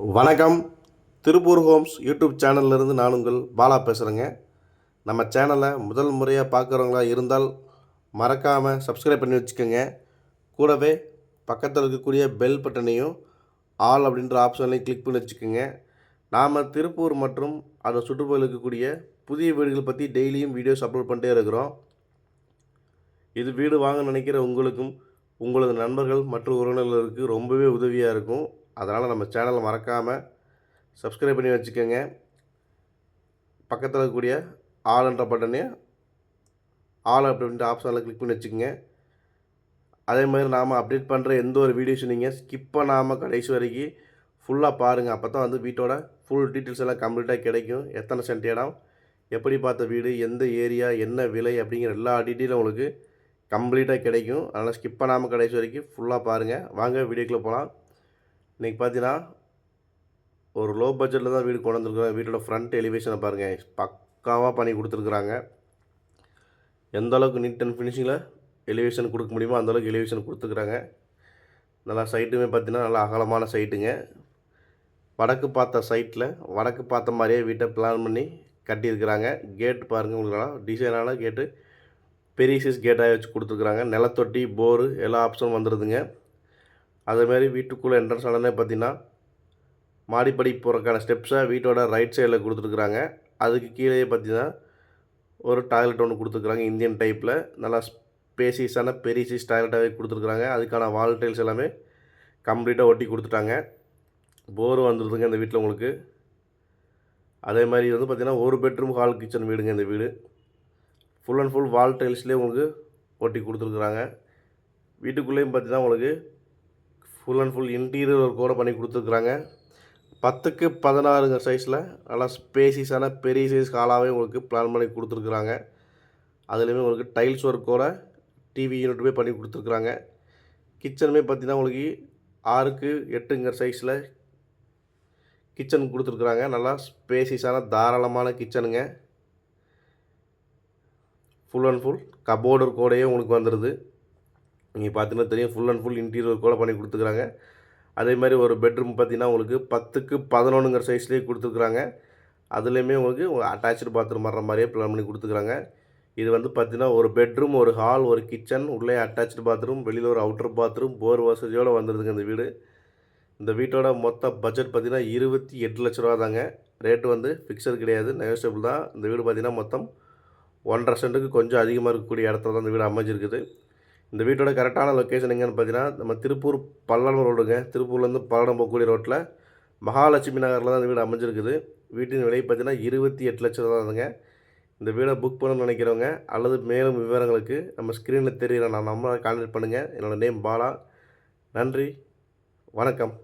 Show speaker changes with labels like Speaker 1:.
Speaker 1: வணக்கம். Tiruppur Holmes YouTube சேனல்லேருந்து நான் உங்கள் பாலா பேசுகிறேங்க. நம்ம சேனலை முதல் முறையாக பார்க்குறவங்களா இருந்தால் மறக்காமல் சப்ஸ்கிரைப் பண்ணி வச்சுக்கோங்க. கூடவே பக்கத்தில் இருக்கக்கூடிய பெல் பட்டனையும் ஆல் அப்படின்ற ஆப்ஷன்லையும் கிளிக் பண்ணி வச்சுக்கோங்க. நாம் திருப்பூர் மற்றும் அதை சுற்றுப்புறம் இருக்கக்கூடிய புதிய வீடுகள் பற்றி டெய்லியும் வீடியோஸ் அப்லோட் பண்ணிட்டே இருக்கிறோம். இது வீடு வாங்க நினைக்கிற உங்களுக்கும் உங்களது நண்பர்கள் மற்றும் உறவினர்களுக்கு ரொம்பவே உதவியாக இருக்கும். அதனால் நம்ம சேனலை மறக்காமல் சப்ஸ்கிரைப் பண்ணி வச்சுக்கோங்க. பக்கத்தில் இருக்கக்கூடிய ஆல்ன்ற பட்டனே ஆல் அப்படின்ற ஆப்ஷனில் கிளிக் பண்ணி வச்சுக்கோங்க. அதே மாதிரி நாம் அப்டேட் பண்ணுற எந்த ஒரு வீடியோஸும் நீங்கள் ஸ்கிப் பண்ணாமல் கடைசி வரைக்கும் ஃபுல்லாக பாருங்கள். அப்போ தான் வந்து வீட்டோட ஃபுல் டீட்டெயில்ஸ் எல்லாம் கம்ப்ளீட்டாக கிடைக்கும். எத்தனை சென்ட் இடம், எப்படி பார்த்த வீடு, எந்த ஏரியா, என்ன விலை அப்படிங்கிற எல்லா டீட்டெயிலும் உங்களுக்கு கம்ப்ளீட்டாக கிடைக்கும். அதனால் ஸ்கிப் பண்ணாமல் கடைசி வரைக்கும் ஃபுல்லாக பாருங்கள். வாங்க வீடியோக்குள்ளே போகலாம். இன்றைக்கி பார்த்தீங்கன்னா ஒரு லோ பட்ஜெட்டில் தான் வீடு கொண்டு வந்துருக்குறோம். வீட்டோட ஃப்ரண்ட் எலிவேஷனை பாருங்கள், பக்காவாக பண்ணி கொடுத்துருக்குறாங்க. எந்த அளவுக்கு நீட் அண்ட் ஃபினிஷிங்கில் எலிவேஷன் கொடுக்க முடியுமோ அந்தளவுக்கு எலிவேஷன் கொடுத்துருக்குறாங்க. நல்லா சைட்டுமே பார்த்தீங்கன்னா நல்லா அகலமான சைட்டுங்க. வடக்கு பார்த்த சைட்டில் வடக்கு பார்த்த மாதிரியே வீட்டை பிளான் பண்ணி கட்டியிருக்கிறாங்க. கேட்டு பாருங்கள், உங்களுக்கு நல்லா டிசைனான கேட்டு, பெரிய சைஸ் கேட்டாக வச்சு கொடுத்துருக்குறாங்க. நிலத்தொட்டி, போரு எல்லா ஆப்ஷனும் வந்துடுதுங்க. அதேமாதிரி வீட்டுக்குள்ளே என்ட்ரன்ஸ் ஆனே பார்த்திங்கன்னா மாடிப்படி போகிறக்கான ஸ்டெப்ஸை வீட்டோட ரைட் சைடில் கொடுத்துருக்குறாங்க. அதுக்கு கீழே பார்த்திங்கன்னா ஒரு டாய்லெட் ஒன்று கொடுத்துருக்குறாங்க. இந்தியன் டைப்பில் நல்லா ஸ்பேசியஸான பெரிய சைஸ் டாய்லெட்டாகவே கொடுத்துருக்குறாங்க. அதுக்கான வால் டைல்ஸ் எல்லாமே கம்ப்ளீட்டாக ஒட்டி கொடுத்துட்டாங்க. போர் வந்துடுதுங்க இந்த வீட்டில் உங்களுக்கு. அதே மாதிரி வந்து பார்த்திங்கன்னா ஒரு பெட்ரூம் ஹால் கிச்சன் வீடுங்க இந்த வீடு. ஃபுல் அண்ட் ஃபுல் வால் டைல்ஸ்லேயே உங்களுக்கு ஒட்டி கொடுத்துருக்குறாங்க. வீட்டுக்குள்ளேயும் பார்த்திங்கன்னா உங்களுக்கு full and full interior work கூட பண்ணி கொடுத்துருக்குறாங்க. 10க்கு 16 சைஸில் நல்லா ஸ்பேசியஸான பெரிய சைஸ் ஹாலாகவே உங்களுக்கு பிளான் பண்ணி கொடுத்துருக்குறாங்க. அதுலேயுமே உங்களுக்கு டைல்ஸ் ஒர்க்கோட டிவி யூனிட்டுமே பண்ணி கொடுத்துருக்குறாங்க. கிச்சனுமே பார்த்திங்கன்னா உங்களுக்கு 6க்கு 8 சைஸில் கிச்சன் கொடுத்துருக்குறாங்க. நல்லா ஸ்பேசியஸான தாராளமான கிச்சனுங்க. ஃபுல் அண்ட் ஃபுல் கபோர்டு ஒர்க்கோடையே உங்களுக்கு வந்துடுது. நீங்கள் பார்த்தீங்கன்னா தெரியும், full and full interior work கூட பண்ணி கொடுத்துருக்குறாங்க. அதே மாதிரி ஒரு பெட்ரூம் பார்த்திங்கன்னா உங்களுக்கு 10க்கு 11 சைஸ்லேயே கொடுத்துருக்குறாங்க. அதுலேயுமே உங்களுக்கு அட்டாச்சு பாத்ரூம் வர்ற மாதிரியே பிளான் பண்ணி கொடுத்துருக்குறாங்க. இது வந்து பார்த்திங்கன்னா ஒரு பெட்ரூம், ஒரு ஹால், ஒரு கிச்சன், உள்ளே அட்டாச்சு பாத்ரூம், வெளியில் ஒரு அவுட்டர் பாத்ரூம், போர் வசதியோடு வந்துடுதுங்க இந்த வீடு. இந்த வீட்டோட மொத்த பட்ஜெட் பார்த்திங்கன்னா 28 லட்ச ரூபா தாங்க. ரேட்டு வந்து ஃபிக்ஸட் கிடையாது, நெகோசியபிள் தான். இந்த வீடு பார்த்திங்கன்னா மொத்தம் 1.5 சென்ட்டுக்கு கொஞ்சம் அதிகமாக இருக்கக்கூடிய இடத்துல தான் இந்த வீடு அமைஞ்சிருக்குது. இந்த வீட்டோட கரெக்டான லொக்கேஷன் எங்கேன்னு பார்த்தீங்கன்னா நம்ம திருப்பூர் பல்லடம் ரோடுங்க. திருப்பூர்லேருந்து பல்லடம் போகக்கூடிய ரோட்டில் மகாலட்சுமி நகரில் தான் இந்த வீடு அமைஞ்சிருக்குது. வீட்டின் விலை பார்த்தீங்கன்னா 28 லட்சம் தாங்க. இந்த வீடை புக் பண்ணணும்னு நினைக்கிறவங்க அல்லது மேலும் விவரங்களுக்கு நம்ம ஸ்க்ரீனில் தெரிகிற நான் நம்பரை கான்டாக்ட் பண்ணுங்கள். என்னோடய நேம் பாலா. நன்றி, வணக்கம்.